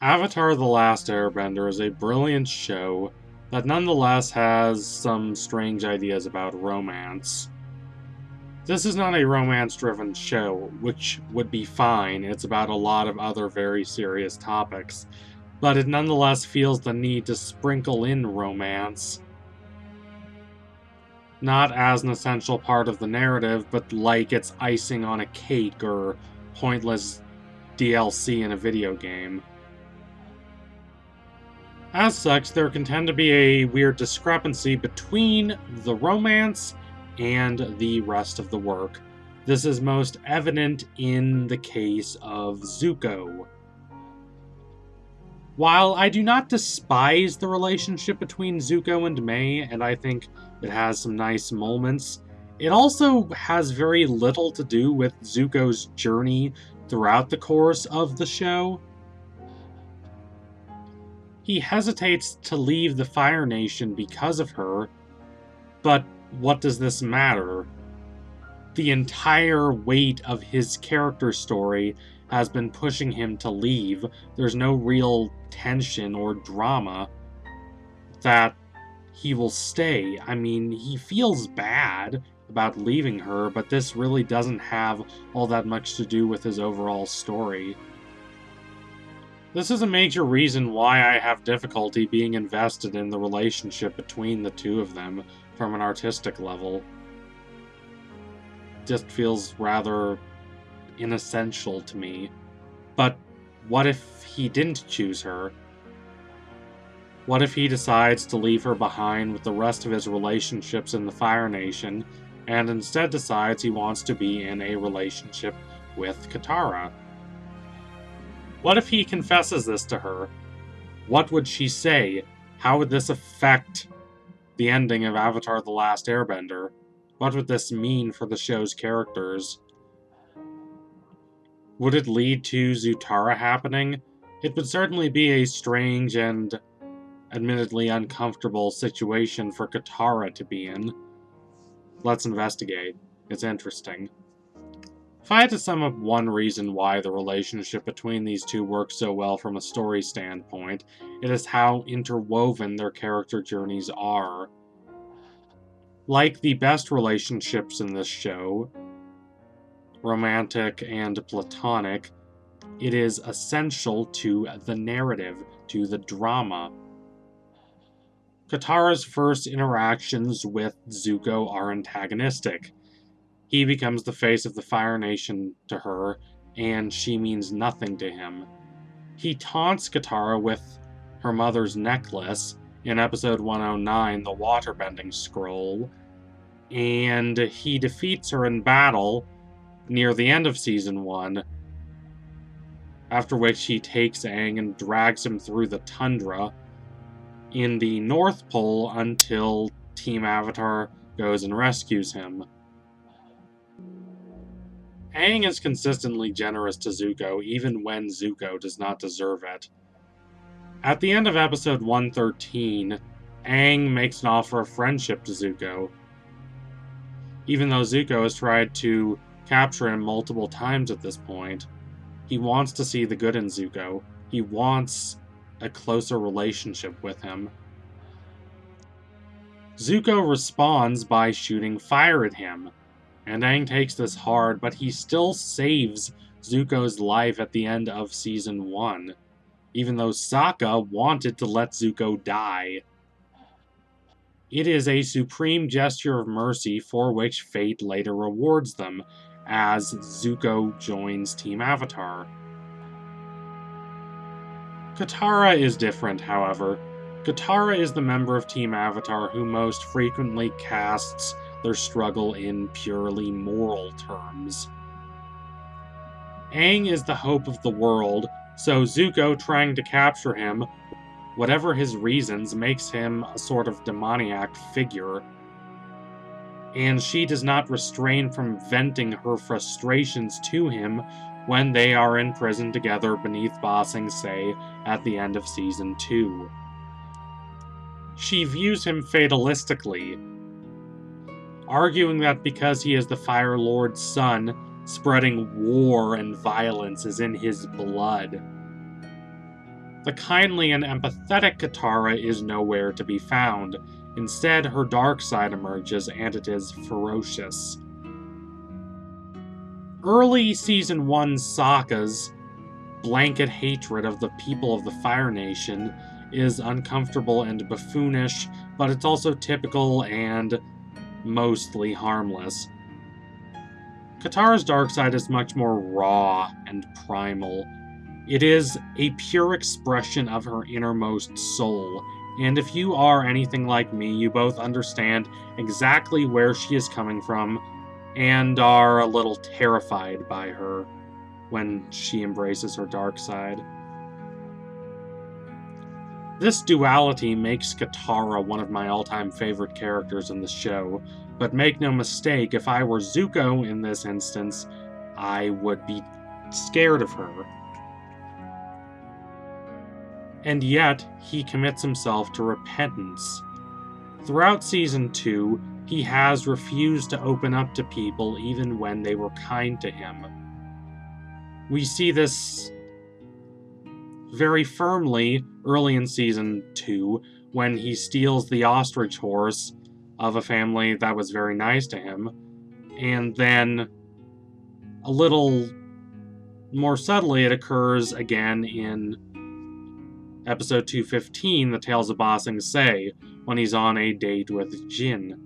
Avatar: The Last Airbender is a brilliant show that nonetheless has some strange ideas about romance. This is not a romance-driven show, which would be fine. It's about a lot of other very serious topics, but it nonetheless feels the need to sprinkle in romance, not as an essential part of the narrative, but like it's icing on a cake or pointless DLC in a video game. As such, there can tend to be a weird discrepancy between the romance and the rest of the work. This is most evident in the case of Zuko. While I do not despise the relationship between Zuko and Mai, and I think it has some nice moments, it also has very little to do with Zuko's journey throughout the course of the show. He hesitates to leave the Fire Nation because of her, but what does this matter? The entire weight of his character story has been pushing him to leave. There's no real tension or drama that he will stay. I mean, he feels bad about leaving her, but this really doesn't have all that much to do with his overall story. This is a major reason why I have difficulty being invested in the relationship between the two of them from an artistic level. It just feels rather inessential to me. But what if he didn't choose her? What if he decides to leave her behind with the rest of his relationships in the Fire Nation, and instead decides he wants to be in a relationship with Katara? What if he confesses this to her? What would she say? How would this affect the ending of Avatar: The Last Airbender? What would this mean for the show's characters? Would it lead to Zutara happening? It would certainly be a strange and admittedly uncomfortable situation for Katara to be in. Let's investigate. It's interesting. If I had to sum up one reason why the relationship between these two works so well from a story standpoint, it is how interwoven their character journeys are. Like the best relationships in this show, romantic and platonic, it is essential to the narrative, to the drama. Katara's first interactions with Zuko are antagonistic. He becomes the face of the Fire Nation to her, and she means nothing to him. He taunts Katara with her mother's necklace in episode 109, the Waterbending Scroll, and he defeats her in battle near the end of Season 1, after which he takes Aang and drags him through the tundra in the North Pole until Team Avatar goes and rescues him. Aang is consistently generous to Zuko, even when Zuko does not deserve it. At the end of episode 113, Aang makes an offer of friendship to Zuko. Even though Zuko has tried to capture him multiple times at this point, he wants to see the good in Zuko. He wants a closer relationship with him. Zuko responds by shooting fire at him, and Aang takes this hard, but he still saves Zuko's life at the end of Season 1, even though Sokka wanted to let Zuko die. It is a supreme gesture of mercy for which fate later rewards them, as Zuko joins Team Avatar. Katara is different, however. Katara is the member of Team Avatar who most frequently casts their struggle in purely moral terms. Aang is the hope of the world, so Zuko trying to capture him, whatever his reasons, makes him a sort of demoniac figure. And she does not refrain from venting her frustrations to him when they are in prison together beneath Ba Sing Se at the end of Season 2. She views him fatalistically, arguing that because he is the Fire Lord's son, spreading war and violence is in his blood. The kindly and empathetic Katara is nowhere to be found. Instead, her dark side emerges, and it is ferocious. Early Season 1 Sokka's blanket hatred of the people of the Fire Nation is uncomfortable and buffoonish, but it's also typical and mostly harmless. Katara's dark side is much more raw and primal. It is a pure expression of her innermost soul, and if you are anything like me, you both understand exactly where she is coming from and are a little terrified by her when she embraces her dark side. This duality makes Katara one of my all-time favorite characters in the show, but make no mistake, if I were Zuko in this instance, I would be scared of her. And yet, he commits himself to repentance. Throughout Season 2, he has refused to open up to people even when they were kind to him. We see this very firmly early in Season 2, when he steals the ostrich horse of a family that was very nice to him, and then a little more subtly it occurs again in episode 215, The Tales of Ba Sing Se, when he's on a date with Jin.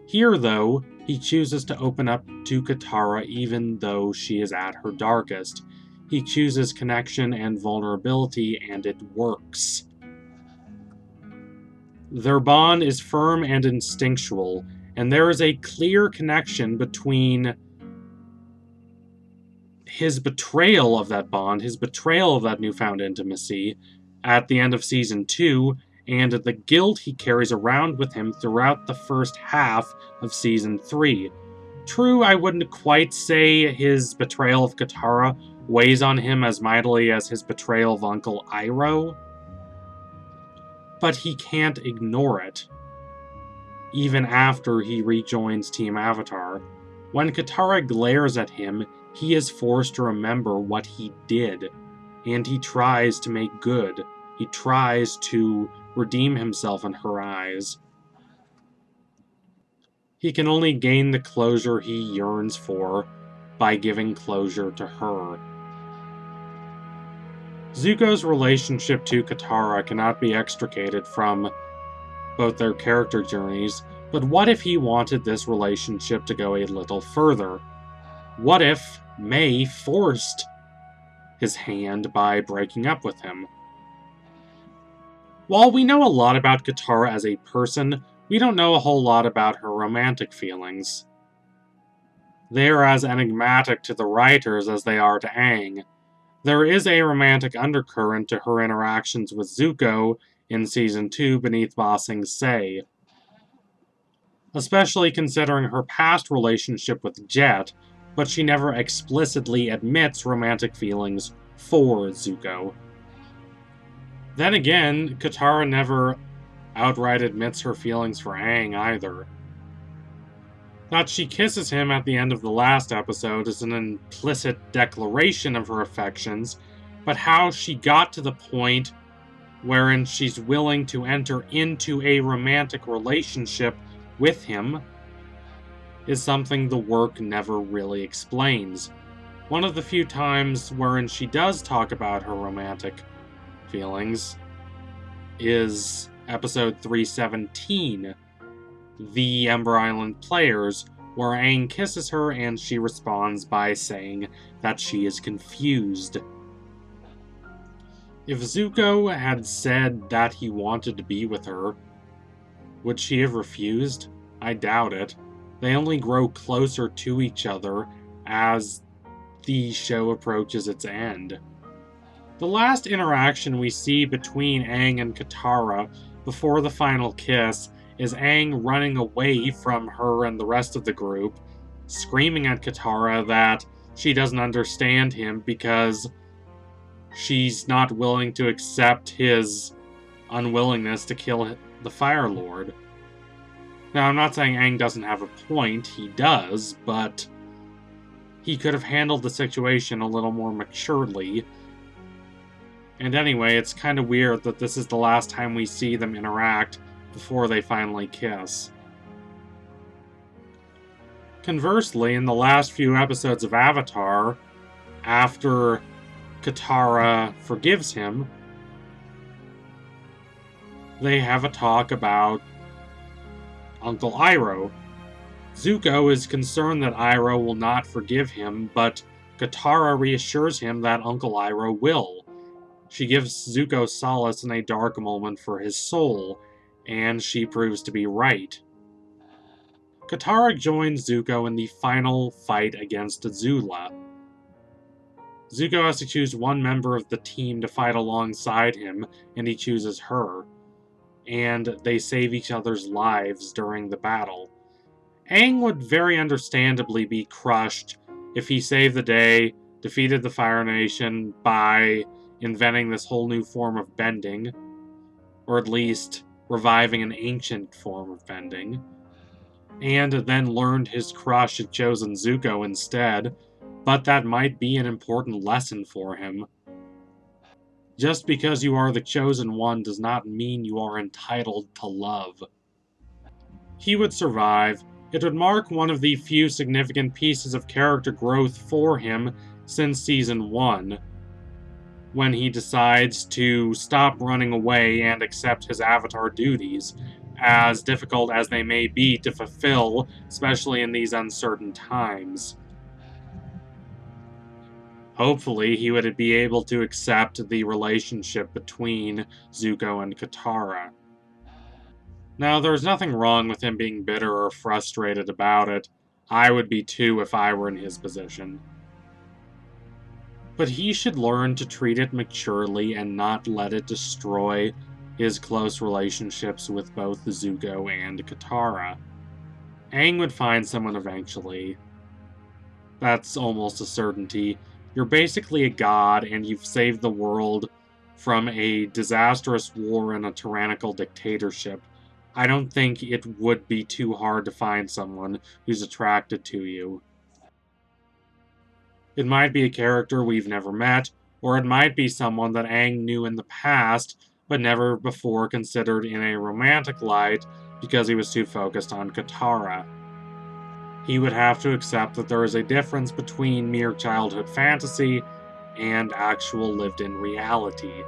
Here, though, he chooses to open up to Katara even though she is at her darkest. He chooses connection and vulnerability, and it works. Their bond is firm and instinctual, and there is a clear connection between his betrayal of that bond, his betrayal of that newfound intimacy at the end of Season 2, and the guilt he carries around with him throughout the first half of Season 3. True, I wouldn't quite say his betrayal of Katara weighs on him as mightily as his betrayal of Uncle Iroh, but he can't ignore it, even after he rejoins Team Avatar. When Katara glares at him, he is forced to remember what he did, and he tries to make good. He tries to redeem himself in her eyes. He can only gain the closure he yearns for by giving closure to her. Zuko's relationship to Katara cannot be extricated from both their character journeys, but what if he wanted this relationship to go a little further? What if Mai forced his hand by breaking up with him? While we know a lot about Katara as a person, we don't know a whole lot about her romantic feelings. They are as enigmatic to the writers as they are to Aang. There is a romantic undercurrent to her interactions with Zuko in Season 2 beneath Ba Sing Se, especially considering her past relationship with Jet, but she never explicitly admits romantic feelings for Zuko. Then again, Katara never outright admits her feelings for Aang either. That she kisses him at the end of the last episode is an implicit declaration of her affections, but how she got to the point wherein she's willing to enter into a romantic relationship with him is something the work never really explains. One of the few times wherein she does talk about her romantic feelings is episode 317, The Ember Island Players, where Aang kisses her and she responds by saying that she is confused. If Zuko had said that he wanted to be with her, would she have refused? I doubt it. They only grow closer to each other as the show approaches its end. The last interaction we see between Aang and Katara before the final kiss is Aang running away from her and the rest of the group, screaming at Katara that she doesn't understand him because she's not willing to accept his unwillingness to kill the Fire Lord. Now, I'm not saying Aang doesn't have a point, he does, but he could have handled the situation a little more maturely. And anyway, it's kind of weird that this is the last time we see them interact before they finally kiss. Conversely, in the last few episodes of Avatar, after Katara forgives him, they have a talk about Uncle Iroh. Zuko is concerned that Iroh will not forgive him, but Katara reassures him that Uncle Iroh will. She gives Zuko solace in a dark moment for his soul, and she proves to be right. Katara joins Zuko in the final fight against Azula. Zuko has to choose one member of the team to fight alongside him, and he chooses her. And they save each other's lives during the battle. Aang would very understandably be crushed if he saved the day, defeated the Fire Nation by inventing this whole new form of bending, or at least reviving an ancient form of bending, and then learned his crush had chosen Zuko instead, but that might be an important lesson for him. Just because you are the chosen one does not mean you are entitled to love. He would survive. It would mark one of the few significant pieces of character growth for him since Season 1, when he decides to stop running away and accept his Avatar duties, as difficult as they may be to fulfill, especially in these uncertain times. Hopefully, he would be able to accept the relationship between Zuko and Katara. Now, there's nothing wrong with him being bitter or frustrated about it. I would be too if I were in his position. But he should learn to treat it maturely and not let it destroy his close relationships with both Zuko and Katara. Aang would find someone eventually. That's almost a certainty. You're basically a god, and you've saved the world from a disastrous war and a tyrannical dictatorship. I don't think it would be too hard to find someone who's attracted to you. It might be a character we've never met, or it might be someone that Aang knew in the past, but never before considered in a romantic light because he was too focused on Katara. He would have to accept that there is a difference between mere childhood fantasy and actual lived-in reality.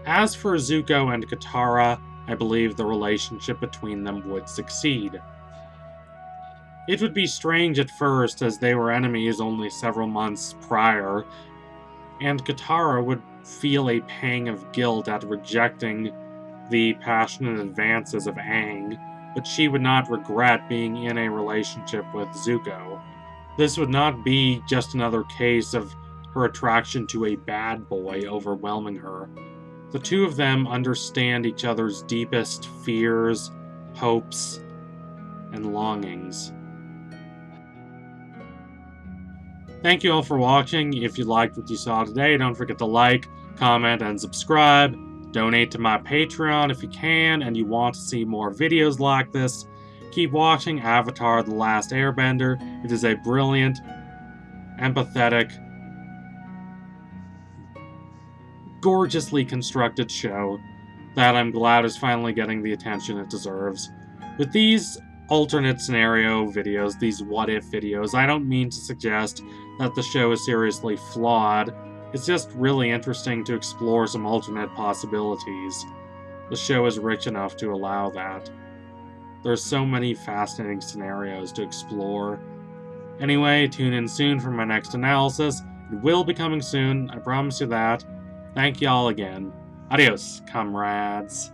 As for Zuko and Katara, I believe the relationship between them would succeed. It would be strange at first, as they were enemies only several months prior, and Katara would feel a pang of guilt at rejecting the passionate advances of Aang, but she would not regret being in a relationship with Zuko. This would not be just another case of her attraction to a bad boy overwhelming her. The two of them understand each other's deepest fears, hopes, and longings. Thank you all for watching. If you liked what you saw today, don't forget to like, comment, and subscribe. Donate to my Patreon if you can, and you want to see more videos like this. Keep watching Avatar: The Last Airbender. It is a brilliant, empathetic, gorgeously constructed show that I'm glad is finally getting the attention it deserves. With these alternate scenario videos, these what-if videos, I don't mean to suggest that the show is seriously flawed. It's just really interesting to explore some alternate possibilities. The show is rich enough to allow that. There's so many fascinating scenarios to explore. Anyway, tune in soon for my next analysis. It will be coming soon, I promise you that. Thank y'all again. Adios, comrades.